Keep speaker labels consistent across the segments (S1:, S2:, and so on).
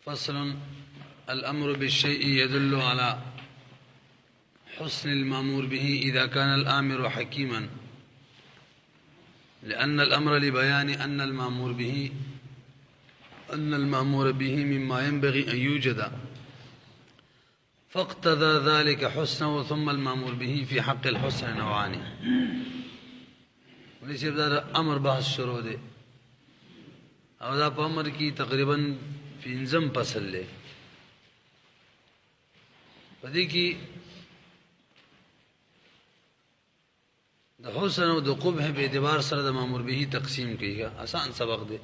S1: فصل. الأمر بالشيء يدل على حسن المأمور به إذا كان الآمر حكيما، لأن الأمر لبيان أن المأمور به مما ينبغي أن يوجد، فاقتضى ذلك حسنه. ثم المأمور به في حق الحسن نوعان. وليس يبدأ أمر بحث شروع دے او دا په امر کی تقریبا پنځم فصل لے. پدې کې د حسن او د قبح په اعتبار سره د مأمور به تقسیم کیږي. آسان سبق دی.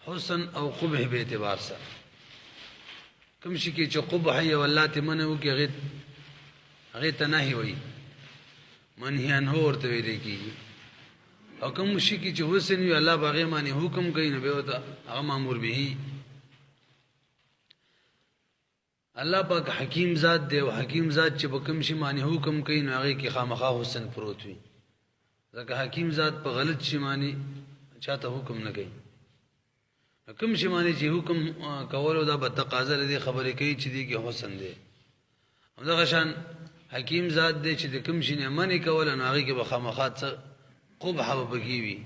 S1: حسن او قبح په اعتبار سره کوم شي کې چې قبح یا الله ته منو کې هغه ته نهي وي، منهي عنه ورته ویل کیږي. او کوم شي کې چې حسن وي الله باغې معنی حکم کوي نو به وته هغه مأمور به. الله پاک حکیم ذات دی او حکیم ذات چې په کوم شي معنی حکم کوي نو هغه کې خامخا حسن پروت وي. ځکه حکیم ذات په غلط شي معنی چاته حکم نه کوي. کوم شي معنی چې حکم کولو دا به تقاضا لري خبرې کوي چې دی کې حسن دی. همدغه شان حکیم ذات دی چې د کوم شي نه منی کول نو هغه کې به خامخا قبح وبږي وي.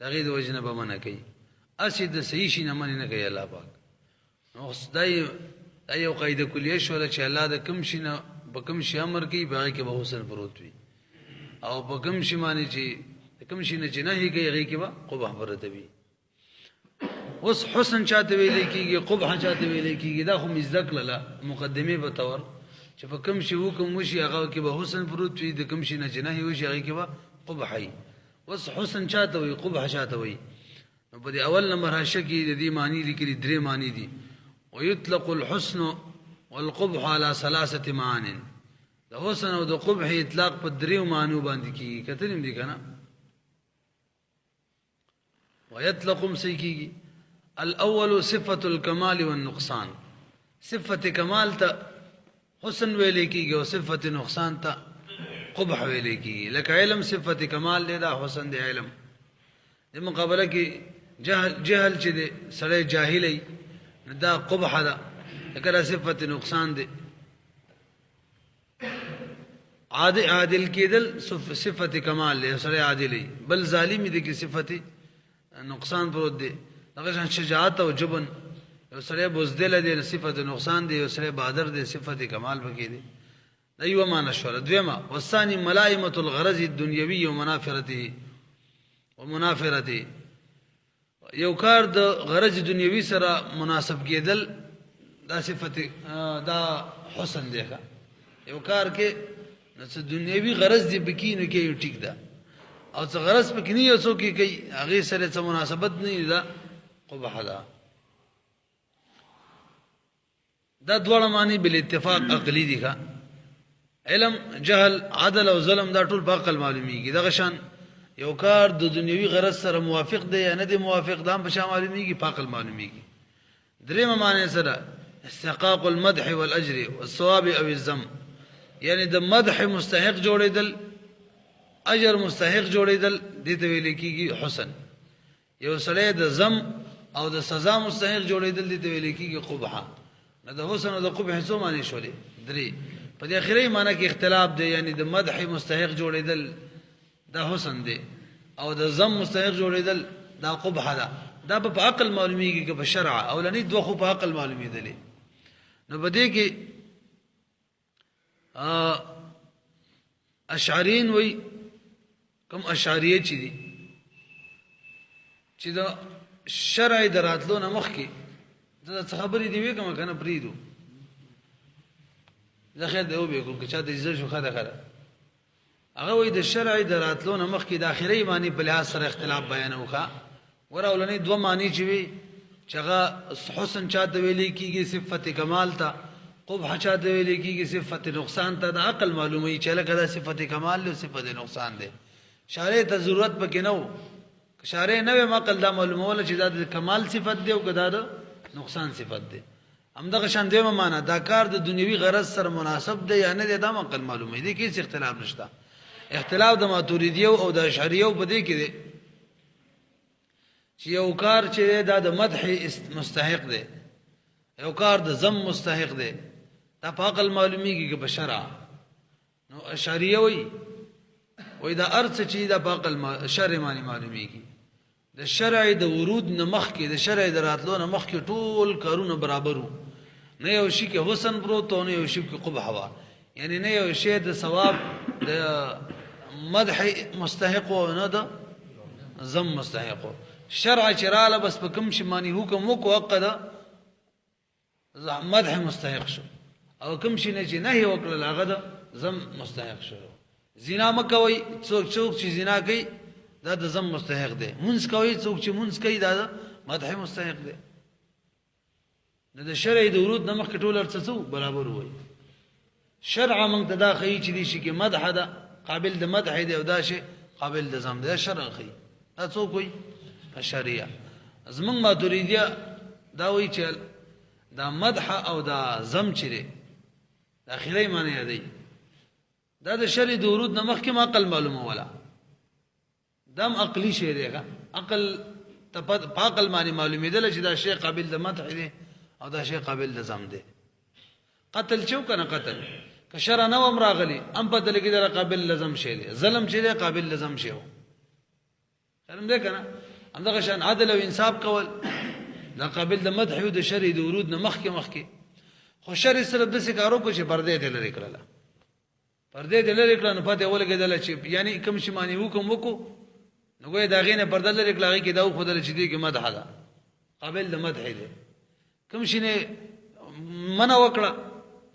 S1: دغه د وجنه به منع کوي. اسی د صحیح شي نه منی نه کوي الله پاک. نو خدای دا یو قاعده کلیه شوله چې الله د کوم شي نه په کوم شي امر کوي باغې کې به حسن پروت وي، او په کوم شي معنی چې کوم شي نه جناحي کوي هغه کې به قبح پروت وي. اوس حسن چاته ویل کیږي، قبح چاته ویل کیږي، دا خو مزدک لاله مقدمه به تور چې په کوم شي حکم وشي هغه کې به حسن پروت وي، د کوم شي نه جناحي وشي هغه کې به قبحي. اوس حسن چاته وي، قبح چاته وي. نو په دې اول نمبر حاشیه کې د دې معنی لیکلي درې معنی دي. ويطلق الحسن والقبح على ثلاثه معان. د حسن او د قبح اطلاق په دریو معنی باندې کیږي. کتل هم دي کنه. ويطلق مسيكي الاول صفه الكمال والنقصان. صفه كمال ته حسن ویل کیږي او صفه نقصان ته قبح ویل کیږي. لکه علم صفه کمال دی، دا حسن دی علم. د مقابله کې جهل چې دی سړی جاهلی دا قبح ده، لکه صفت نقصان دی. عادل کېدل صفت کمال دی، سړی عادلی. بل ظالمی دی کې صفت نقصان پروت دی. دغه شان شجاعت او جبن، یو سړی بزدل دی صفت نقصان دی، یو سړی بهادر دی صفت کمال پکې دی. دا یو معنی شوله. دویمه والثاني ملائمه الغرض الدنیوي ومنافرته. یو کار د غرض دنیوي سره مناسب کېدل دا صفت دا حسن دی. یو کار کې نو دنیوي غرض دی بکی نو کې ټیک ده، او څه غرض پکې نه یو څوک کوي هغه سره څه مناسبت نه ده، قبح ده. دا دوړه معنی بل اتفاق عقلی دي. علم جهل عدل او ظلم دا ټول په عقل معلومیږي. دغه شان یو کار د دنیوي غرض سره موافق دی یا نه دی موافق، دا په شان معلومیږي، په عقل معلومیږي. درېمه معنی سره استحقاق المدح والاجر والثواب او الذم، یعنی د مدح مستحق جوړیدل، اجر مستحق جوړیدل، دې ته ویل کیږي حسن. یو سړی د ذم او د سزا مستحق جوړیدل، دې ته ویل کیږي قبح. نو د حسن او د قبح څو معنی شولې؟ درې. په دې اخري معنی کې اختلاف دی، یعنی د مدح مستحق جوړیدل دا حسن دی، او د ذم مستحق جوړیدل دا قبح ده. دا په عقل معلومیږي که په شرع، اولنی دوه خو په عقل معلومیدل. نو په دې کې اشعرین وای کوم اشعریه چې دي چې دا شرع دراتلو نه مخکې دا خبرې دی وی کوم کنه پریدو دا خیر دی او به کوم چې دا عزت شو خاله هغه وای د شرع دراتلو نه مخکې د اخري معنی په لحاظ سره اختلاف بیانوخه. ورولنی دوه معنی چې وی چې هغه حسن چاته ویل کیږي صفت کمال ته، قبح چاته ویل کیږي صفت نقصان ته. د عقل معلومه چې لکه دا صفت کمال له صفت نقصان ده. شارع ته ضرورت پکې نه و، شارع نه عقل دا معلومه ولا چې دا د کمال صفت دی او کدا د نقصان صفت دی. همدغه شان دیمه معنی دا کار د دنیوي غرض سره مناسب دی یا نه دی، دا عقل معلومه دی. کې څه اختلاف نشته. اختلاف د ماتوریدیو او د اشعریو په دې کې دی چې چې یو کار چې دا د مدح مستحق دی یو کار د ذم مستحق دی دا په عقل معلومیږي که په شرع نو اشعریه وای دا ارث چې دا په عقل شرع معنی معلومیږي د شرع د ورود نه مخکې د شرع د راتلو نه مخکې ټول کارونه برابر وو نه یو شي کې حسن پروت او نه یو شي کې قبح وا یعنی نه یو شی د ثواب د مدح مستحق او نه د ذم مستحق شرع چراله بس په کوم شي معنی حکم وکړه وقدا مدح مستحق شو او کوم شي نه چې نهي وکړه هغه د ذم مستحق شو زنا مکوي څوک چې زنا کوي دا د ذم مستحق دی منځ کوي څوک چې منځ کوي دا د مدح مستحق دی د شرع د ورود نمخ ټول ارڅ برابر وای شرع موږ ته دا خي چې دي شي کې مدح ده قابل د مدح دی او دا شي قابل د ذم دی شرع خي دا څوک وای شریعه زمنګ ماتوریدیا دا وای چې دا مدح او دا ذم چره د اخیری معنی دی دا د شرع د ورود نمخ کې عقل معلومه ولا دم عقلی شی دی عقل عقل معنی معلومه دی چې دا شی قابل د مدح دی او دا شی قابل د ذم دی قتل چو کنه قتل که شرع نو امر غلی ام په دل کې دا قابل لزم شی دی ظلم چې دی قابل لزم شی فهم ده کنه همدغه شان عدل او انصاف کول دا قابل د مدح او د شرع د ورود نه مخکې خو شرع صرف د سکارو کو چې پردې ته لري کړل پردې ته لري کړل نو پته ولګیدل چې یعنی کوم شي معنی حکم وکړو نو ګویا دا غینه پرده لري کړل کې دا خو دل چې دی کې مدح ده قابل د مدح دی کوم شي نه منع وکړه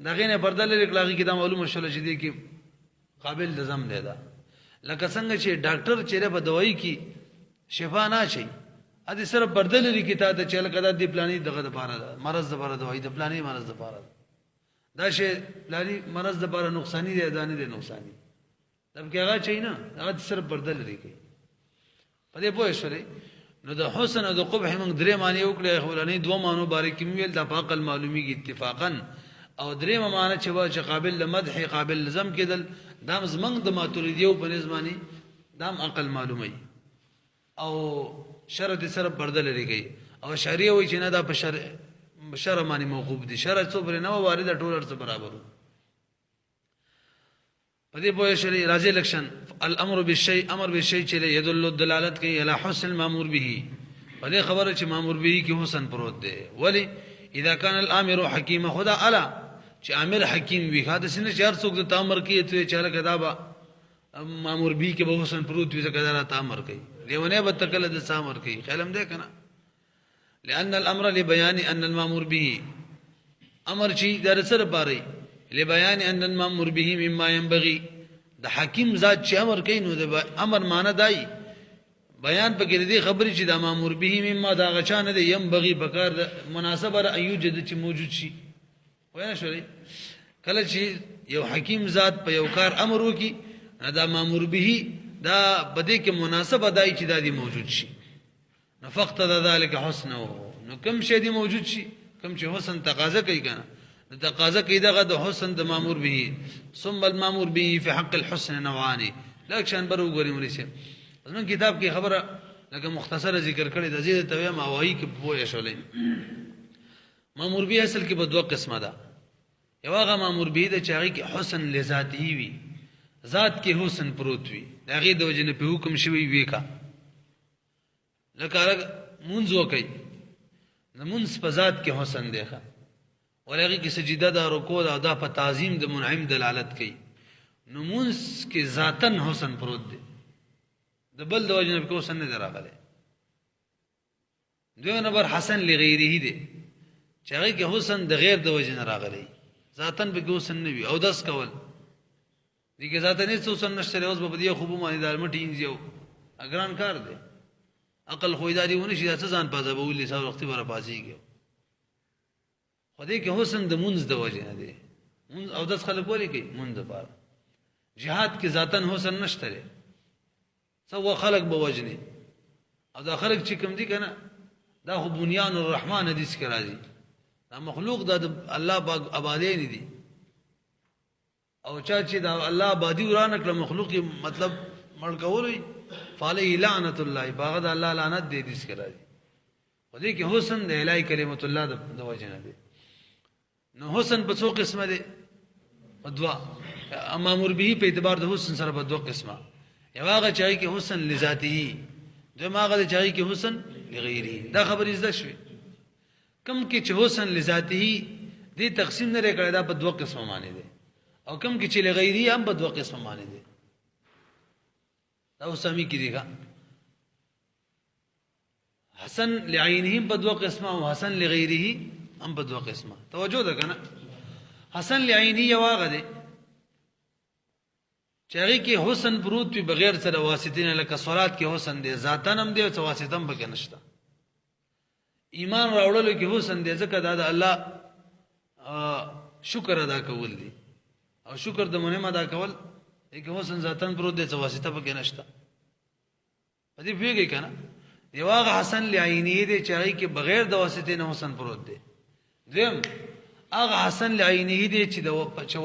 S1: دا غینه پرده لري کړل کې دا معلومه شول چې دی کې قابل د ذم دی دا لکه څنګه چې ډاکټر چیرې په دوايي کې شفا نه شي ا دې سره پرده لري کې تا ته چل کده دی پلاني دغه د پاره مرز د پاره دوايي د پلاني مرز د پاره دا شی پلاني مرز د پاره نقصانی دی دانه دی نقصانی تب کې هغه چي نه هغه سره پرده لري کې په دې پوه شئ نو د حسن او د قبح موږ درې معنی وکړي خولاني دوه معنی باندې ویل د عقل معلومیږي اتفاقا او درې معنی چې وا چې قابل لمدح قابل لزم کېدل دام زمنګ د ماتوریدیو په نظمانی دام عقل معلومي او شرط سره پرده لري کوي او شریعه وای چې نه دا په شرع معنی موقوف دي شرع څو پر نه وارد ټول ارڅ برابر پدې پوهه شری راځي لکشن الامر بالشيء امر بالشيء چې يدل دلالت کوي الی حسن المامور به پدې خبره چې مامور به کې حسن پروت دی ولی اذا كان الامر حکیم خدا الا چې امر حکیم وي خاطر سینه چار څوک د تامر کې ته چاله کتابه مامور به کې به حسن پروت وي ځکه دا تامر کوي دیونه به تکل د سامر کوي خیالم ده کنه لان الامر لبيان ان المامور به امر چې در سره باري لبيان ان المامور به مما ينبغي د حکیم ذات چې امر کوي نو د امر معنی دای بیان پکې دې خبرې چې د مامور به مما دا غچانه دی ينبغي بکار مناسبه را ایوجد چې موجود شي وای شوې کله چې یو حکیم ذات په یو کار امر وکي دا مامور به دا بده کې مناسبه دای چې دا دی موجود شي نفقت ذلك حسنه نو کوم شی دی موجود شي کوم چې حسن تقاضا کوي کنه تقاضا کوي دغه د حسن د مامور به ثم المامور به في حق الحسن نوعان لکشن برو ګوري مرشه نن کتاب کې خبره لکه مختصره ذکر کړی د زیاده تویا ماوهی کې پوهه شولې مامور به اصل کې په دوه قسمه ده یو هغه مامور به د چاغي کې حسن لذاتی وي ذات کې حسن پروت وي دغه د وجنه په حکم شوی وی کا لکه منځ وکي د منځ په ذات کې حسن دی ښه ولغه کې سجده دا رکوع دا په تعظیم د منعم دلالت کوي نو منځ کې ذاتن حسن پروت دی د بل د وجنه په حسن نه راغلی دوی نمبر حسن لغیره دی چې هغه کې حسن د غیر د وجنه راغلی ذاتن به حسن نه وي او داس کول دغه ذاتن هیڅ حسن نشته اوس په دې خوب باندې دار مټی انځو اګران کار دی عقل خویداری ونه شي ځان ځان پازه به ولې څو وخت ورا پازيږي خدای کې حسن د منځ د وجه نه دی منځ او داس خلک ولې کوي منځ بار jihad کې ذاتن حسن نشته سو خلق به وجنه او دا خلق چې کوم دي کنه دا خو بنیان الرحمن حدیث کې راځي دا مخلوق د الله پاک آبادی نه دي او چا چې دا الله آبادی ورانه کړ مخلوق مطلب مړ کولوي فعليه لعنت الله باغد الله لعنت دې دې ذکر راځي په دې کې حسن د الهي کلمت الله د وجه نه دی نو حسن په څو قسمه دی په دوا مامور به په اعتبار د حسن سره په دوه قسمه یو هغه چای کې حسن لذاته دویم هغه چای کې حسن لغیره دا خبرې زده شوي کم کې چې حسن لذاته دې تقسیم نه کړی دا په دوه قسمه معنی دی او کم کې چې لغیره هم په دوه قسمه معنی دی دا اوسامي کې دیګه حسن لعینهم په دوه قسمه او حسن لغیره هم په دوه قسمه توجه ده کنه حسن لعینه یو هغه دی چې هغه کې حسن پروت وي بغیر سره واسطې نه لکه صلات کې حسن دی ذاتن هم دی او واسطه هم پکې نشته ایمان راوړلو کې حسن دی ځکه دا د الله شکر ادا کول دي او شکر د منعم ادا کول کې حسن ذاتن پروت دی او واسطه پکې نشته په دې پیږي کنه یو هغه حسن لعینه دی چې هغه کې بغیر د واسطې نه حسن پروت دی دیم هغه حسن لعینه دی چې د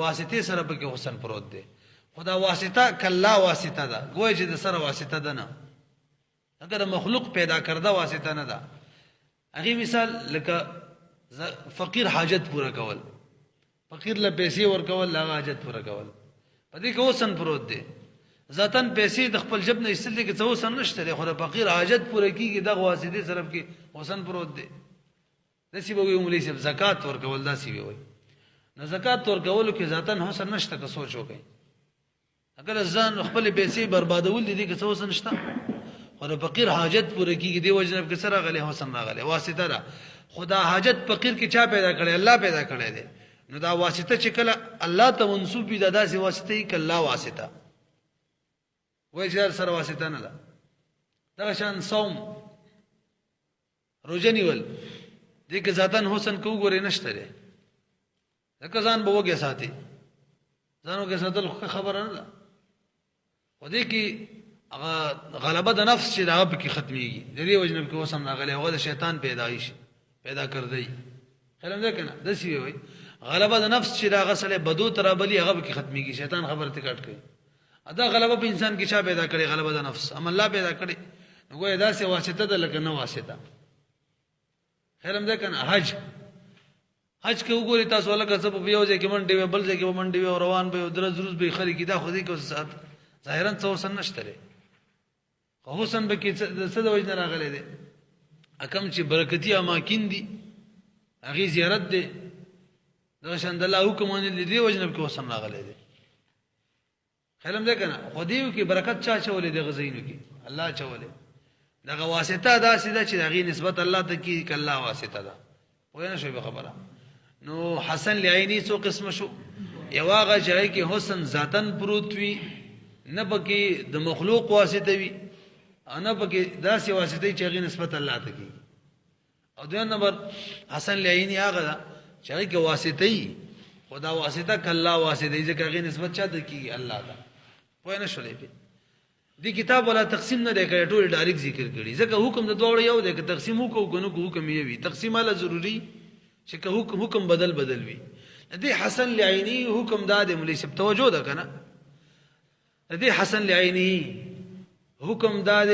S1: واسطې سره پکې حسن پروت دی خدا واسطه کلا واسطه ده گویا چې د سره واسطه ده نه اگر مخلوق پیدا کرده واسطه نه ده هغه مثال لکه فقیر حاجت پورا کول فقیر له پیسې ورکول لا حاجت پورا کول په دې کې حسن پروت دی ذاتن پیسې د خپل جب نه ایستل کې څه حسن نشته خو د فقیر حاجت پورا کیږي د واسطې سره کې حسن پروت دی دسی به وي مولوی صاحب زکات ورکول داسي وي نو زکات ورکول کې ذاتن حسن نشته که سوچ وکړي اگر ځان خپل پیسې بربادول دي که څه حسن نشته خو د فقیر حاجت پوره کیږي دی وجنب کې سره غلې حسن راغلې واسطه را خدا حاجت فقیر کې چا پیدا کړي الله پیدا کړي دی نو دا واسطه چې کله الله ته منسوب وي دا داسې واسطه کې الله واسطه وای چې سره واسطه نه ده دا شان صوم روزه نیول دې کې ذاتن حسن کو ګورې نشته دی ځکه ځان به وګه ساتي ځانو کې ساتل خبره نه ده خو دې کې غلبه د نفس چې دا په کې ختميږي د دې وجنب کې وسم راغلی هغه د شیطان پیدایش پیدا کړ دی خلم ده کنه د سی وي غلبه د نفس چې دا غسله بدو تر بلی هغه کې ختميږي شیطان خبره ته کټ کوي ادا غلبه په انسان کې چا پیدا کړي غلبه د نفس ام الله پیدا کړي نو ګویا دا سه واسطه ده لکه نه واسطه خلم ده کنه حج کې وګوري تاسو ولکه څه په یو ځای کې منډي بل ځای کې منډي روان به درز روز به خري کې دا خو دې کو سات ظاهرا څه حسن نشته خو حسن به کې څه د وجه راغلي دي اکم چې برکتی اماکن دي هغه زیارت دي دا شاند الله حکم باندې دې وجه نه کې حسن راغلي دي خلم ده کنه خو دې کې برکت چا چولې دي غزینو کې الله چولې دا واسطه دا سیده چې هغه نسبت الله ته کې کله واسطه ده وای نه شوی به خبره نو حسن لعینی څو قسم شو یو هغه ځای کې حسن ذاتن پروت وي نه پکې د مخلوق واسطه وي انا پکې داسې واسطه چې هغه نسبت الله ته کی او دویم نمبر حسن لعینی هغه چې هغه کې واسطه وي خدا واسطه کله واسطه ځکه هغه نسبت چاته کی الله ته وای نه شولې په دې کتاب ولا تقسیم نه دی کړی ټول ډایرکټ ذکر کړي ځکه حکم د دوړ یو دی که تقسیم وکړو کنه حکم یې وي تقسیم اله ضروری چې که حکم بدل وي دې حسن لعینی حکم داد مولوی صاحب توجه ده کنه دې حسن لعینی حکم داد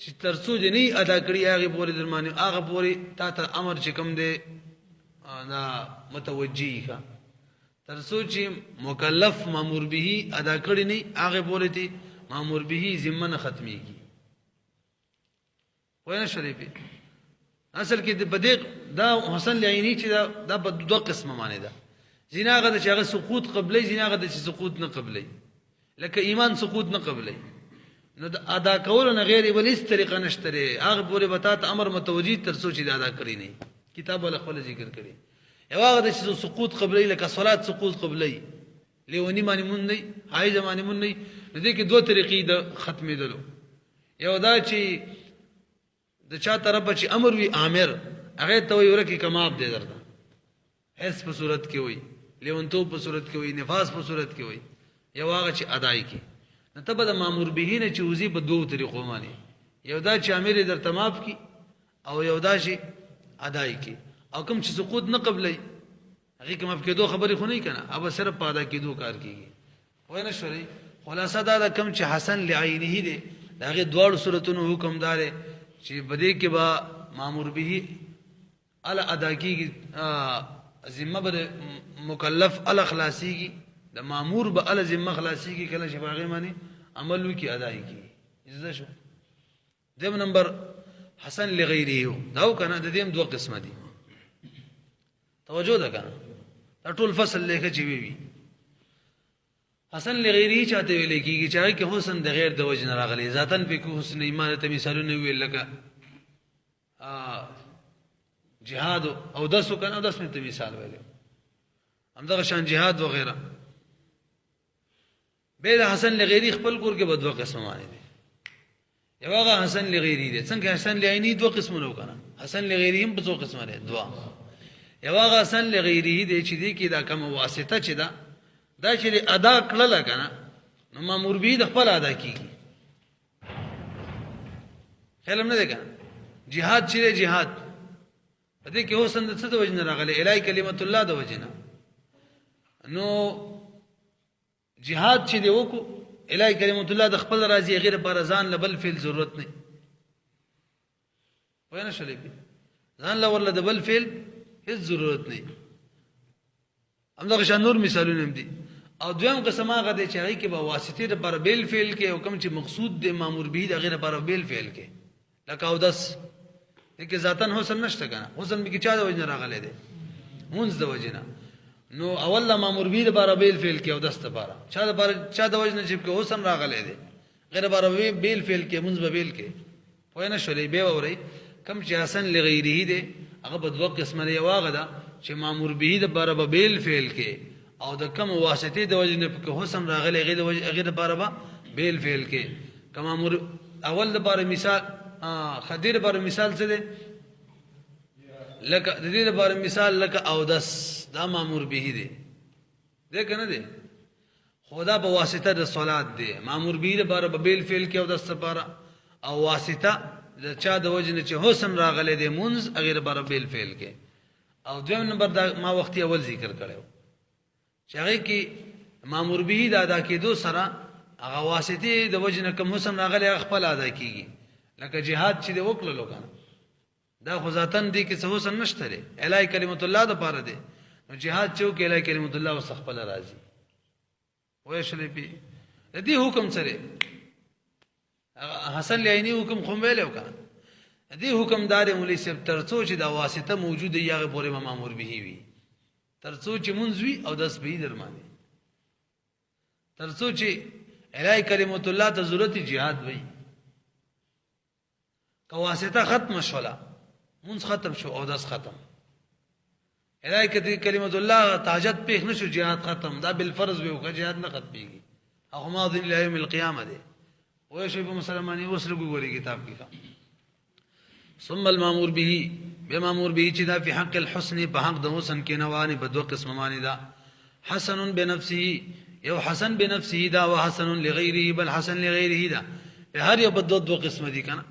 S1: چې ترڅو دې نه ادا کړی هغه پورې درمانه هغه پورې تا ته امر چې کوم دی دا متوجی کا ترڅو چې مکلف مامور به ادا کړی نه هغه پورې ته مامور به ذمه ختميږي وینه شریفه اصل کې د بدیق دا حسن لعینی چې دا په دوه قسمه معنی ده زنا غد چې هغه سقوط قبلي زنا غد چې سقوط نه قبلي لکه ایمان سقوط نه قبلي نو ادا کول نه غیر بل هیڅ طریقه نشته هغه پورې بتا ته امر متوجی تر سوچ دا ادا کړی نه کتاب ول خپل ذکر کړی یو هغه چې سقوط قبلي لکه صلات سقوط قبلي لیونی معنی مون نه هاي زمانه مون نه دې کې دوه طریقې د ختمې دلو یو دا چې د چا طرف چې امر وی امر هغه ته وي ورکی کماب دې درته هیڅ په صورت کې وي لیونتو په صورت کې وي نفاس په صورت کې وي یو هغه چې اداي کې نو ته به د مامور به نه چې وزي په دوه طریقو باندې یو دا چې امر درته معاف کی او یو دا چې اداي کې او کوم چې سقوط نه قبلې هغه کوم په دوه خبرې خو نه کنه او صرف پاده کې دوه کار کیږي وای نه شوري خلاصه دا کوم چې حسن لعینه دي دا هغه دواړو صورتونو حکم دار چې بده کې با مامور به ال ادا کیږي ذمہ بر مکلف ال خلاصيږي د مامور به ال ذمہ خلاصيږي کله چې باغې معنی عمل وکي اداي کی اجازه شو دیم نمبر حسن لغیره دا کنه د دیم دوه قسمه دي توجه ده کنه دا ټول فصل لیکه چې وی حسن لغیره چاته ویل کیږي چې حسن د غیر د وجه نه راغلي ذاتن په کو حسن ایمان ته مثالونه ویل لکه جهاد او دسو کنه داس ته مثال ویل همدغه شان جهاد وغیرہ به حسن لغیری خپل کور کې بدو قسم معنی دي یو هغه حسن لغیری دي څنګه حسن لعینی دوه قسمونه وکنه حسن لغیری هم په دوه قسمه دي دوا یو هغه حسن لغیری دي چې دي کې دا کوم واسطه چې دا چې ادا کړل کنه نو مامور به د خپل ادا کیږي علم نه ده کنه jihad چې jihad پدې کې حسن د څه د وجنه راغلي الای کلمت الله د وجنه نو jihad چې دی وکړو الای کلمت الله د خپل راضي غیر پر ځان لبل فعل ضرورت نه وینه شلې ځان له ورله د بل فعل هیڅ ضرورت نه همدغه شان نور مثالونه هم دي او دویم قسم هغه دی چې هغه کې به واسطه پر بیل فعل کې حکم چې مقصود د مامور به د غیر پر بیل فعل کې لکه او داس دغه ذاتن حسن نشته کنه حسن به کې چا د وجنه راغلي دي مونږ د وجنه نو اول مامور به د پر بیل فعل کې او داس ته بارا چا د وجنه چې کې حسن راغلي دي غیر پر بیل فعل کې مونږ به بیل کې وینه شلې به ووري کم چې حسن لغیره دي هغه په دوه قسمه دی واغه دا چې مامور به د پر بیل فعل کې او د کوم واسطه د وجنه په حسن راغلي غیر پر بیل فعل کې کما مامور اول د پر مثال خدیر پر مثال څه دی لکه د دې لپاره مثال لکه او داس دا مامور به دی ده کنه دی خدا په واسطه د صلات دی مامور به لپاره په بیل فعل کې او داس لپاره او واسطه د چا د وجنه چې حسن راغلی دی منز غیر بر بیل فعل کې او دویم نمبر دا ما وختي اول ذکر کړو چې هغه کې مامور به د ادا کېدو سره هغه واسطه د وجنه کوم حسن راغلی خپل ادا کیږي لکه jihad چې د وکړلو کنه دا خو ذاتن دي کې څه حسن نشته لري الای کلمت الله د پاره دي نو jihad چې وکړي الای کلمت الله وسخپل راضي وای شلې پی د دې حکم سره حسن لعینی حکم خو ویلو کنه د دې حکم دار مولوی صاحب ترڅو چې دا واسطه موجوده یغه پورې مامور به وي ترڅو چې منځوي او داس به درمانه ترڅو چې الای کلمت الله ته ضرورت jihad وي که واسطه ختم شولا منځ ختم شو او داس ختم الای کلمت الله تاجت پیښ نشو jihad ختم دا بالفرض وي او که jihad نه ختميږي هغه ماضي له يوم القيامه دي وای شی په مسلمانۍ وسره ګوري کتاب کې ثم المامور به بمامور به چې دا په حق الحسن په حق د حسن کې نوانی په دوه قسم معنی دا حسن بنفسه یو حسن بنفسه دا وحسن لغیره بل حسن لغیره دا په هر یو په دوه قسم دي کنه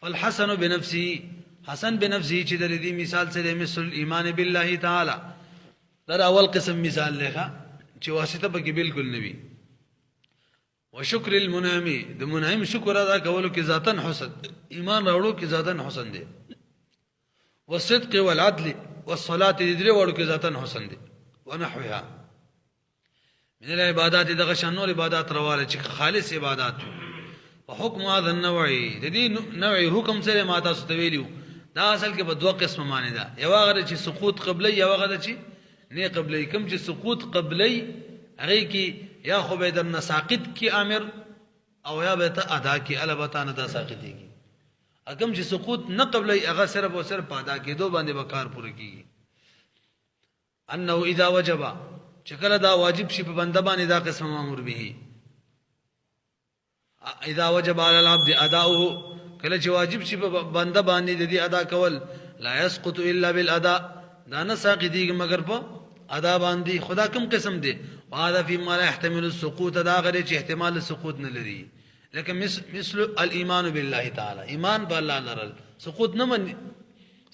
S1: فالحسن بنفسه حسن بنفسه چې د دې مثال سره مثل ایمان بالله تعالی دا اول قسم مثال لغه چې واسطه به بالکل نوي وشکر المنعم د منعم شکر ادا کولو کې ذاتن حسن ایمان راوړو کې ذاتن حسن دي والصدق والعدل والصلاه دې وړو کې ذاتن حسن دي ونحوها من العبادات دغه شنور عبادت رواله چې خالص عبادت وحكم هذا النوع د دې نوع حکم سره ما تاسو ته ویلو دا اصل کې په دوه قسم معنی ده یو هغه چې سقوط قبلی یو هغه چې نه قبلی کوم چې سقوط قبلی هغه کې یا خو به در نساقط کی امر او یا به ته ادا کی البته نه دا ساقطيږي اګم چې سقوط نه قبل هغه صرف او صرف ادا کېدو باندې وکار پوره کیږي انه اذا وجب چې کله دا واجب شي په بنده باندې دا قسم مامور به اذا وجب على العبد اداؤه کله چې واجب شي په بنده باندې د دې ادا کول لا يسقط الا بالاداء دا نه ساقطيږي مگر په ادا باندې خدا کوم قسم دی وهذا فيما لا يحتمل السقوط دا غره چې احتمال السقوط نه لري لکه مثل الايمان بالله تعالی ایمان بالله لرل سقوط نه من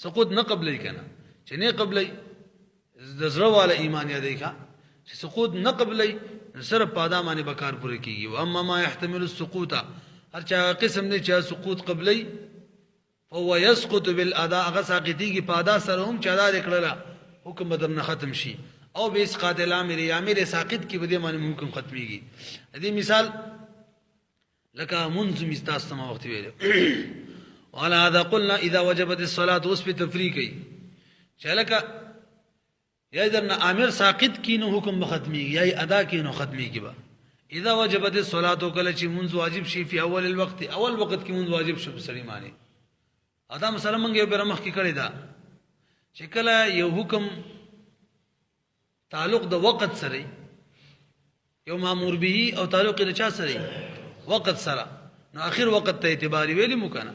S1: سقوط نه قبلې کنه چې نه قبلې د زړه والا ایمان یادې کا چې سقوط نه قبلې صرف پادا باندې بکار پوره کیږي او اما ما يحتمل السقوط هر چا قسم دی چې سقوط قبلی فهو يسقط بالاداء هغه ساقطیږي په ادا سره هم چې ادا کړله حکم بدر نه ختم شي او به اسقاط الامر یا امر ساقط کی بده معنی حکم ختميږي دې مثال لکه منذ مستاسما وخت ویل وعلى هذا قلنا اذا وجبت الصلاه اوس په تفریقي چې لکه یا درنه امر ساقط کینو حکم ختميږي یا ادا کینو ختميږي با اذا وجبت الصلاه کله چې منذ واجب شي په اول الوقت اول وخت کې منذ واجب شو سړي معنی ادا مثلا مونږ یو برمخ کې کړی دا چې کله یو حکم تعلق د وقت سره یو مامور به او تعلق د چا سره وقت سره نو اخر وقت ته اعتبار ویلی مو کنه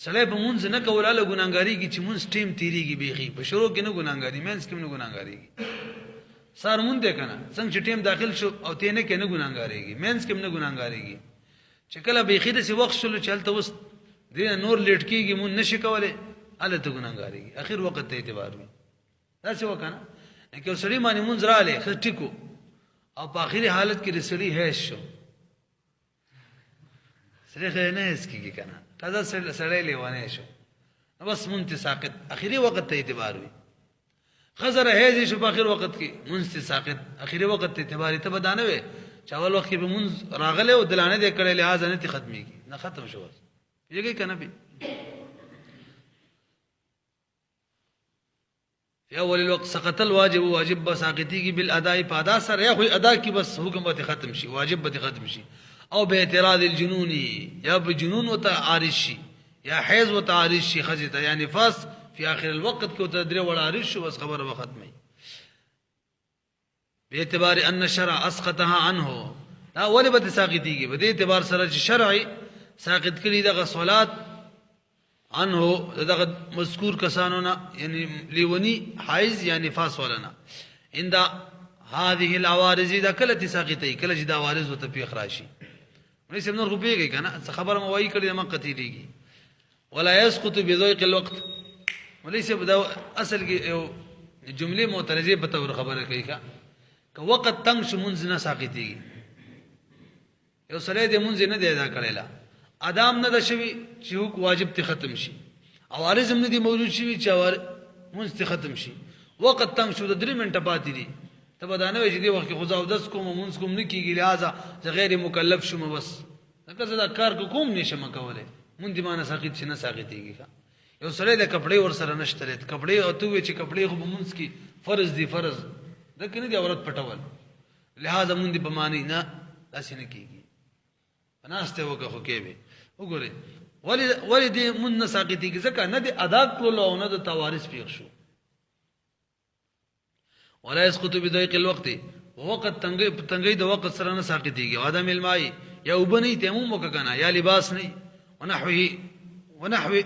S1: سړی په مونږ نه کولاله ګناګاری کی چې مونږ ټیم تیریږي بیخي په شروع کې نه ګناګاری مینس کې نه ګناګاری سار مونږ ده کنه څنګه چې ټیم داخل شو او ته نه کې نه ګناګاریږي مینس کې نه ګناګاریږي چې کله بیخي د سی وخت شلو چلته وس دې نور لیټ کیږي مونږ نشي کولای اله ته ګناګاریږي اخر وخت ته اعتبار وي دا څه وکنه که سړی باندې مونږ رااله خو ټیکو او په اخري حالت کې رسړی هیڅ شو سړی خو نه هیڅ کیږي کنه تازه سړی لیوانه شو نو بس مونږ ساقط اخري وخت ته اعتبار وي خزر هیڅ شو په اخر وخت کې مونږ ساقط اخري وخت ته اعتبار ته بدانه وي چاول وخت کې به مونږ راغله او دلانه دې کړي لحاظ نه ختميږي نه ختم شو یګي کنه به في اول الوقت سقط الواجب واجب بساقطيږي بالاداء فادا سره یا خو ادا کی بس حکم به ختم شي واجب به ختم شي او به اعتراض الجنون یا بجنون وتعارض شي یا حیض وتعارض شي خجته یا نفاس في اخر الوقت کو تدري ولا عارض شو بس خبر به ختمي باعتبار ان الشرع اسقطها عنه دا ولې به ساقطيږي به اعتبار سره چې شرعي ساقط کړي دغه صلات عنه دغه مذکور کسانونه یعنی لیونی حیض یا نفاس ولنا عند هذه العوارض اذا كلت ساقطي کله چې دا عوارض وته په اخراشي نو سم نور خو پیږي کنه خبر مو وایي کړي ما قتیلیږي ولا يسقط بذوق الوقت وليس بدا اصل کې یو جمله معترضه په تور خبره کوي که وقت تنگ شو منځ نه ساقطيږي یو سره دې منځ نه دی ادا کړی ادم نه د شوی چې واجب ته ختم شي او عارض هم نه دی موجود شي چې مونږ ته ختم شي وقت تنگ شو د 3 منټه پاتې دي ته بدانه وي چې دی وخت خدا او 10 کوم مونږ کوم نه کیږي لہذا زه غیر مکلف شوم بس دا زدا کار کوم نشم کولای مونږ دی مانه ساقط شنه ساقطيږي یو سره د کپڑے ور سره نشته کپڑے او ته چې کپڑے خو مونږ کی فرض دی فرض دا کنه دی عورت پټول لہذا مونږ دی بمانی نه داسې نه کیږي پناسته وکه خو کې به وګوره ولی دې مون نه ساقطيږي ځکه نه دې ادا کړلو او نه د توارث پیښ شو ولا يسقط بضيق الوقت وقت تنګي د وقت سره نه ساقطيږي عدم الماء یا وبني تیمم وککنه یا لباس نه ونحوه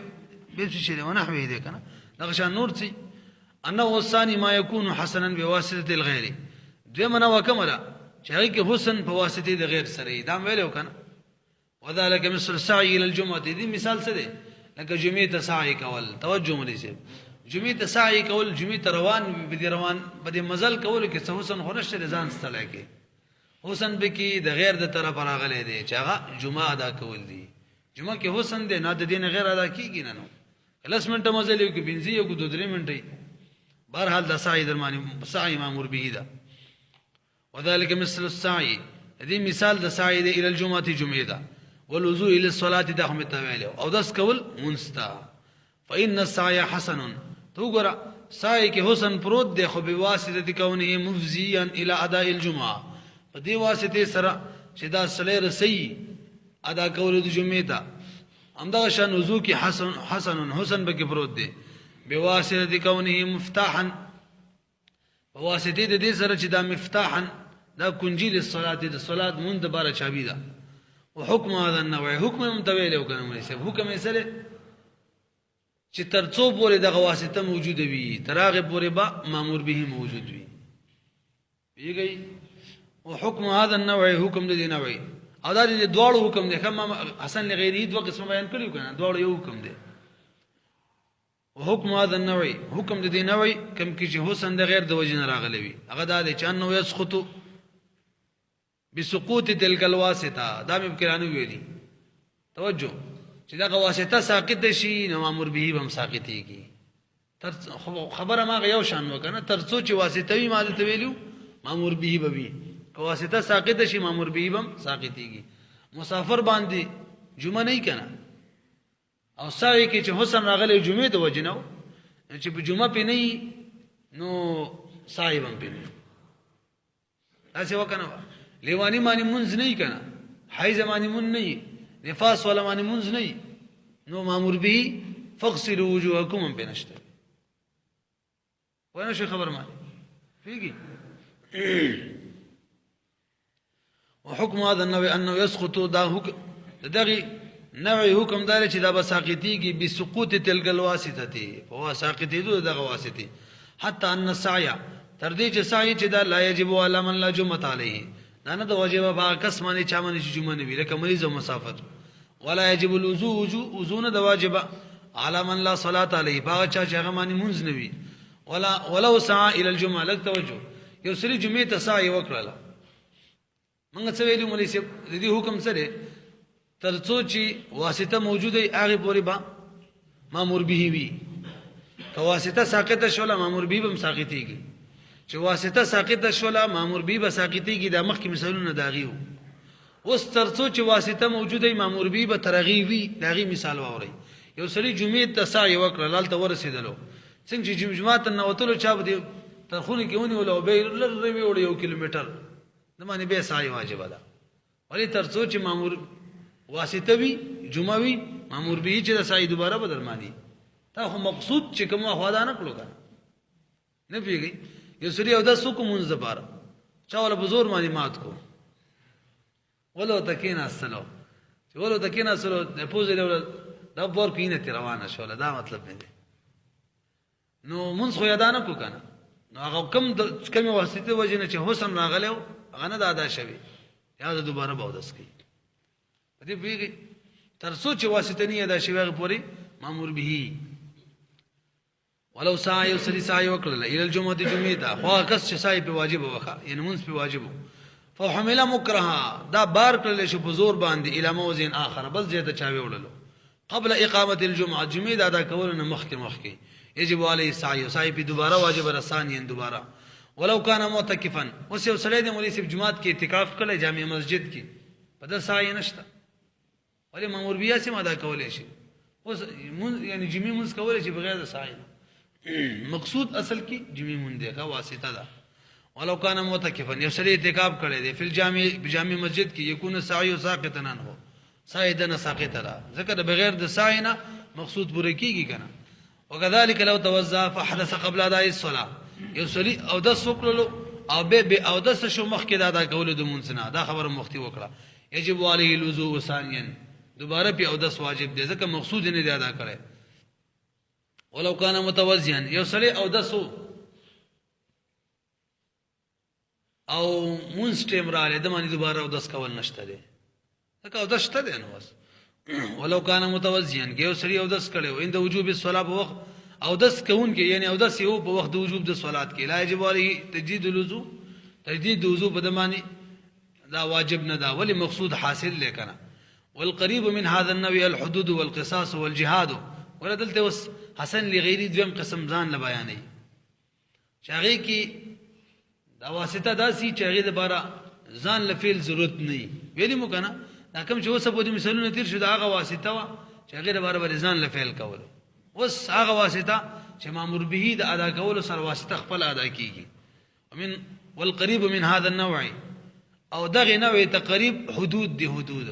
S1: بشي ونحوه دې کنه لغشان نور سي انه الثاني ما يكون حسنا بواسطه الغير دمنه وکمره چې هغه کې حسن په واسطه د غیر سره دا ویلو کنه وذلك مثل السعي الى الجمعه دي مثال څه دی لکه جمعه ته سعی کول توجه ملي سي جمعه ته سعی کول جمعه ته روان بده مزل کول کې څه حسن خورشته ځان ستړی کې حسن به کې د غیر د طرف راغلي دي چې هغه جمعه ادا کول دي جمعه کې حسن دی نه د دین غیر ادا کیږي نه نو لس منټه مزل یو کې بنزي یو کو 2-3 منټه بهر حال د سعی درمانی سعی مامور به ده وذلك مثل السعي دي مثال د سعی الى الجمعه جمعه ده والوضوء الى الصلاه دهم التوالي او داس کول منستا فان السعي حسن تو ګره سعی کې حسن پروت دی خو به واسطه کونه مفزيا الى اداء الجمعه په دې واسطه سره چې دا صلی رسي ادا کول د جمعه ته همدا شان وضو کې حسن به کې پروت دی به واسطه کونه مفتاحا واسطه دې سره چې دا مفتاحا دا کنجی للصلاه د صلات مند بار چابي ده وحكم هذا النوع حكم متویل او کنه مې حکم یې سره چې ترڅو پورې د واسطه موجود وي تراغه پورې با مامور به موجود وي یګي وحكم هذا النوع حکم دې نوعي او دا دې دواړو حکم دي کوم حسن لغیری دوه قسم بیان کړیو کنه دواړو یو حکم دي وحكم هذا النوع حکم دې نوعي کم کې چې حسن د غیر د وجه نه راغلی وي هغه دا چې انه يسقط بسقوط تلك الواسطه دا مې کړهنو ویلي توجه چې دا واسطه ساقط شي نو مامور به هم ساقطيږي تر خبره ما یو شان وکنه تر څو چې واسطه وي ماده ته ویلو مامور به به واسطه ساقط شي مامور به هم ساقطيږي مسافر باندې جمعه نه کنا او ساوي کې چې حسن راغلی جمعه د وجنو چې په جمعه په نه نو صاحب هم په نه تاسو وکنه لیوانی معنی منځ نه کنا حیز معنی من نه نفاس ولا معنی منځ نه نو مامور به فغسلوا وجوهكم بنشته وانا شو خبر مالي فيجي وحكم هذا النوع انه يسقط دغي نوع حکم دار چې دا بساقطيږي بسقوط تلك الواسطه فهو ساقطي دغه واسطه حتى ان السعي تر دې چې سعي چې دا لا يجب على من لا جمعه عليه دا نه د واجب با قسمه چا باندې جمعه نه وی لکه مریض او مسافر ولا يجب الوضوء د واجب على من لا صلاه عليه با چا چې هغه باندې منځ نه وی ولو سعى الى الجمعه لك توجه یو سری جمعه ته سعي وکړه موږ څه ویلو مولوی صاحب دې حکم سره تر څو چې واسطه موجوده هغه پورې با مامور به وي که واسطه ساقطه شوله مامور به هم ساقطيږي چې واسطه ساقطه شوله مامور به ساقطيږي د مخکې مثالونه داغي وو اوس تر څو چې واسطه موجوده مامور به ترغي وي داغي مثال واوري یو سړي جمعه ته سعی وکړه لالته ورسېدلو څنګه چې جمعه ته نوتلو چا به ترخونه کې ونی ولا به لری وړ یو کیلومتر د باندې به سعی واجب ده ولی تر څو چې مامور واسطه وي جمعه وي مامور به چې د سعی دوباره بدل مانی تا خو مقصود چې کوم خدا نه کړو نه پیږي یو سړي او د سکو مونږ زباره چا ولا بزور مانی مات کو ولو تکینا السلام چې ولو تکینا السلام د پوزې له دا بور کینه روانه شوله دا مطلب نه دی نو مونږ خو یادانه کو کنه نو هغه کم واسطه وجنه چې حسن راغلو هغه نه ادا شوی یا دوباره باودس کی دې بیګي تر څو چې واسطه نه ادا شوی هغه پوری مامور به ولو سعی سری سعی وکړه الى الجمعه جمعه دا خو کس چې سعی په واجب وکړه یعنی مونږ په واجب فحمل مکرها دا بار کړل شو په زور باندې الى موزن اخر بل زیاته چاوي وړلو قبل اقامه الجمعه جمعه دا کول نه مخکې يجب عليه السعي سعي په دوباره واجب رسانيا دوباره ولو كان معتكفا وسو سړی د مولوی صاحب جمعات کې اعتکاف کړي جامع مسجد کې په د سعي نشته ولی مامور بیا سم ادا کولای شي اوس یعنی جمعه منځ کولای شي بغیر د سعي مقصود اصل کې جمعه مونږ دغه واسطه ده ولو كان معتكفا یو سړی اعتکاف کړي دی په جامع مسجد کې یکون سعي ساقطا نه هو سعي دنه ساقطه ده ځکه بغیر د سعي نه مقصود پوره کیږي کنه وكذلك لو توضا فحدث قبل اداء الصلاه يصلي او د سوکلو او به او د شو مخ کې دا کول د مونږ دا خبر مختي وکړه يجب عليه الوضوء ثانيا دوباره په او د واجب دي ځکه مقصود نه دی ادا کړي ولو كان متوضئا يصلي او د سو او مونږ ټیم را له د باندې دوباره او د کول نشته دي ځکه او د شته دي نو بس ولو كان متوضئا یو سړی او دس کړي او د وجوب الصلاه په وخت او دس کون کې یعنی او دس یو په وخت د وجوب د صلات کې لا یجب علیه تجدید الوضو تجدید وضو په دمانه دا واجب نه دا ولی مقصود حاصل لیکنه والقريب من هذا النوع الحدود والقصاص والجهاد ولدلته وس حسن لغیر دویم قسم ځان ل بیانې چاغي کې دا واسطه داسي چاغي د بارا ځان ل فعل ضرورت نه ویلی مو کنه دا کوم چې اوس په دې مثالونو تیر شو دا هغه واسطه وا چې غیر برابر ځان له فعل کول اوس هغه واسطه چې مامور به د ادا کول سره واسطه خپل ادا کیږي ومن والقريب من هذا النوع او دغه نوع تقریب حدود دي حدود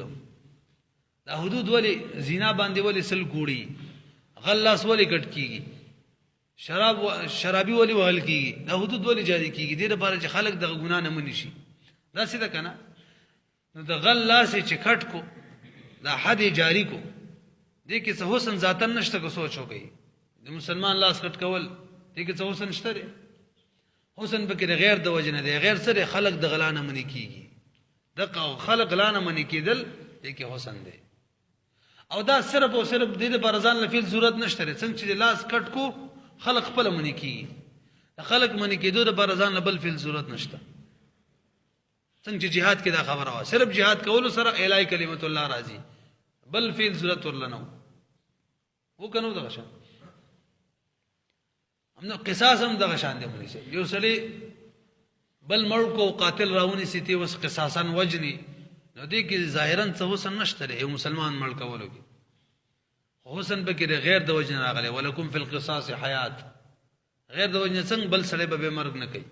S1: دا حدود ولی زنا باندې ولی سل کوړي غلاس ولی کټ کیږي شرابي ولی وهل کیږي دا حدود ولی جاری کیږي د لپاره چې خلک دغه ګناه نه مني شي دا څه ده کنه نو د غلاس چې کټ کو دا حد جاری کو دې کې څه حسن ذاتن نشته کو سوچ وکي د مسلمان لاس کټ کول دې کې څه حسن نشته دی حسن به کې غیر د وجنه دی غیر سره خلق د غلانه منی کیږي دغه خلق غلانه منی کیدل دې کې حسن دی او دا صرف او صرف دې د برزان لفیل ضرورت نشته څنګه چې لاس کټ کو خلق خپل منی کیږي خلق منی کېدو د برزان بل فعل ضرورت نشته څنګه چې jihad کې دا خبره وا صرف jihad کولو سره الای کلمت الله راضي بل فعل صورت ورلنو وکنو دغه شان امنو قصاص هم دغه شان دی مونږ یو سړي بل مړ کو قاتل راونی سيتي وس قصاصا وجني نو دې کې ظاهرا څه حسن نشته یو مسلمان مړ کولو کې حسن به کې غیر د وجن راغله ولکم فی القصاص حیات غیر د وجن څنګه بل سړي به مرګ نه کوي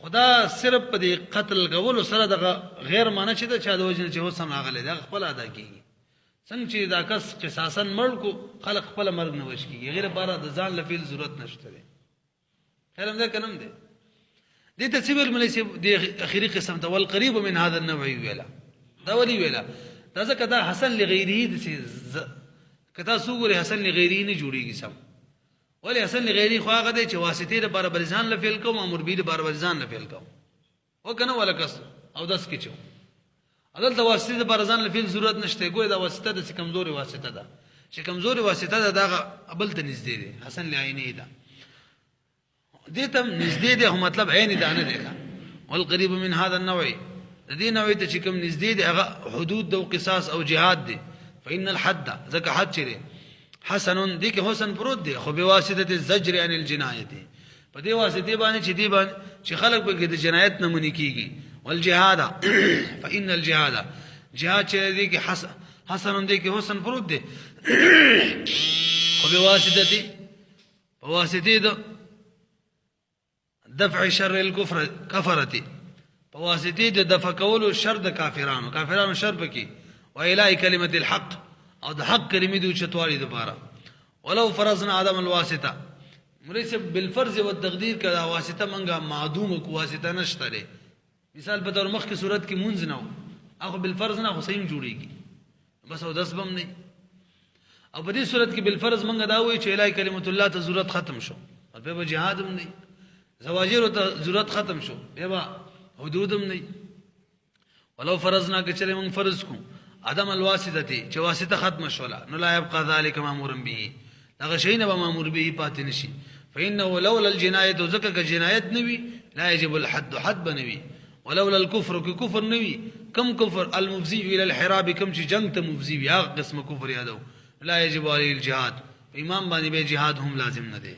S1: خدا صرف په دې قتل کولو سره دغه غیر معنی چې د چا د وجن چې حسن راغله دا خپل ادا کیږي څنګه چې دا کس قصاصا مړ کو خلق خپل مرګ نه وش کیږي غیر بار د ځان لفظ ضرورت نشته خیر هم دا کنم دی دې تسویل ملي سي د اخیری قسم ته والقريب من هذا النوع ویلا دا ولي ویلا دا ځکه دا حسن لغیره د کدا سوګره حسن لغیره نه جوړیږي سم ولی حسن لغیره خو هغه دی چې واسطه د بار بلزان لفعل کوم امر به د بار بلزان لفعل کوم وکنه ولا کس او داس کې چو عدل د واسطه د بار ځان لفعل ضرورت نشته ګوي دا واسطه د کمزوري واسطه ده چې کمزوري واسطه ده دا ابل ته نږدې دي حسن لعینه ده دته نږدې ده مطلب عین ده نه ده والقريب من هذا النوع الذي نوع ته چې کوم نږدې ده هغه حدود او قصاص او جهاد دي فإن الحد ذکر حد چره حسن دي کې حسن پروت دي خو به واسطه الزجر عن الجنایت په دې واسطه باندې چې دی باندې چې خلق به د جنایت نه منې کیږي والجهاد فإن الجهاد جهاد چې دي کې حسن دي کې حسن پروت دي خو به واسطه دفع شر الكفر كفرتي بواسطه دفع کولو شر د کافرانو شر بکی و الای کلمت الحق او د حق کلمې د چتوالي لپاره ولو فرضنا عدم الواسطه مریس بالفرض والتقدير کدا واسطه منګه معدوم کو واسطه نشته مثال په تور مخ کی صورت کې مونږ نه او بالفرض نه حسین جوړیږي بس او داس بم نه او په دې صورت کې بالفرض منګه دا وایي چې الای کلمت الله ته ضرورت ختم شو او په جهاد هم نه زواجر ته ضرورت ختم شو بیا حدودم نه ولو فرضنا کچره من فرض کو عدم الواسطه چې واسطه ختم شولا نو لا يبقى ذلك مامور به دغه شی نه مامور به پات نشي فانه لولا الجنايه ذکر ک جنایت نوي لا يجب الحد حد بنوي ولولا الكفر كفر نوي كم كفر المفزي الى الحراب كم چې جنگ ته مفزي یا قسم کفر یادو لا يجب عليه الجهاد امام باندې به جهاد هم لازم نه دی